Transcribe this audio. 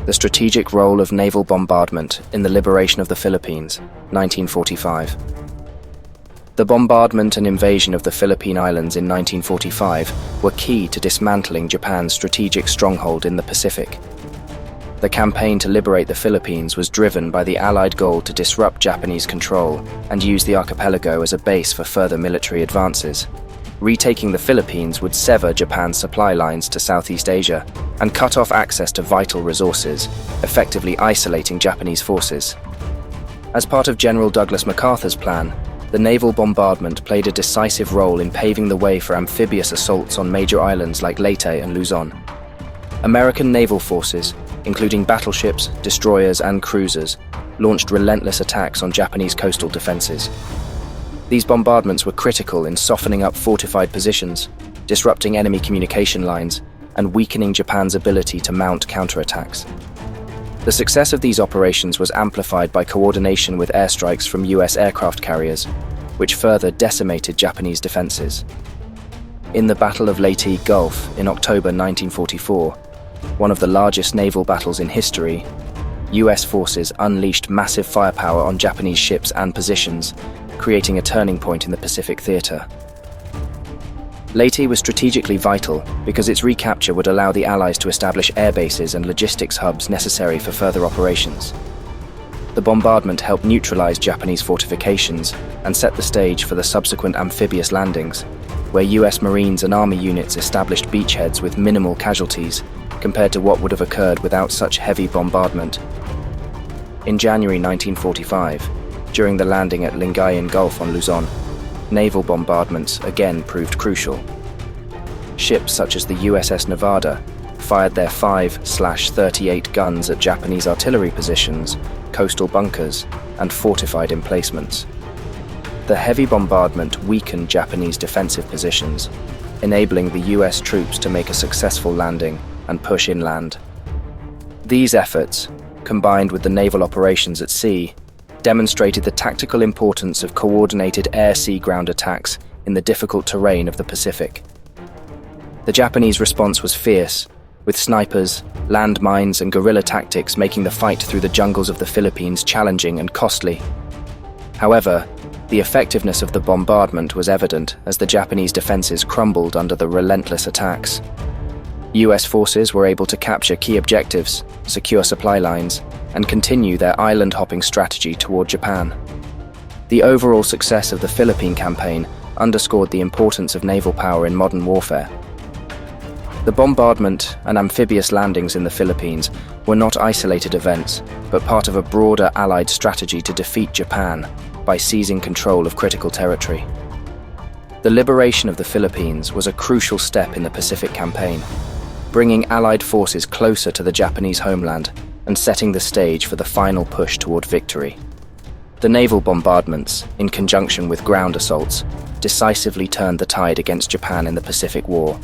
The strategic role of naval bombardment in the liberation of the Philippines, 1945. The bombardment and invasion of the Philippine Islands in 1945 were key to dismantling Japan's strategic stronghold in the Pacific. The campaign to liberate the Philippines was driven by the Allied goal to disrupt Japanese control and use the archipelago as a base for further military advances. Retaking the Philippines would sever Japan's supply lines to Southeast Asia and cut off access to vital resources, effectively isolating Japanese forces. As part of General Douglas MacArthur's plan, the naval bombardment played a decisive role in paving the way for amphibious assaults on major islands like Leyte and Luzon. American naval forces, including battleships, destroyers, and cruisers, launched relentless attacks on Japanese coastal defenses. These bombardments were critical in softening up fortified positions, disrupting enemy communication lines, and weakening Japan's ability to mount counterattacks. The success of these operations was amplified by coordination with airstrikes from US aircraft carriers, which further decimated Japanese defenses. In the Battle of Leyte Gulf in October 1944, one of the largest naval battles in history, US forces unleashed massive firepower on Japanese ships and positions, creating a turning point in the Pacific theater. Leyte was strategically vital because its recapture would allow the Allies to establish air bases and logistics hubs necessary for further operations. The bombardment helped neutralize Japanese fortifications and set the stage for the subsequent amphibious landings, where US Marines and Army units established beachheads with minimal casualties compared to what would have occurred without such heavy bombardment. In January 1945, during the landing at Lingayen Gulf on Luzon, naval bombardments again proved crucial. Ships such as the USS Nevada fired their 5/38 guns at Japanese artillery positions, coastal bunkers, and fortified emplacements. The heavy bombardment weakened Japanese defensive positions, enabling the US troops to make a successful landing and push inland. These efforts, combined with the naval operations at sea, demonstrated the tactical importance of coordinated air-sea-ground attacks in the difficult terrain of the Pacific. The Japanese response was fierce, with snipers, landmines, and guerrilla tactics making the fight through the jungles of the Philippines challenging and costly. However, the effectiveness of the bombardment was evident as the Japanese defenses crumbled under the relentless attacks. US forces were able to capture key objectives, secure supply lines, and continue their island-hopping strategy toward Japan. The overall success of the Philippine campaign underscored the importance of naval power in modern warfare. The bombardment and amphibious landings in the Philippines were not isolated events, but part of a broader Allied strategy to defeat Japan by seizing control of critical territory. The liberation of the Philippines was a crucial step in the Pacific campaign, bringing Allied forces closer to the Japanese homeland and setting the stage for the final push toward victory. The naval bombardments, in conjunction with ground assaults, decisively turned the tide against Japan in the Pacific War.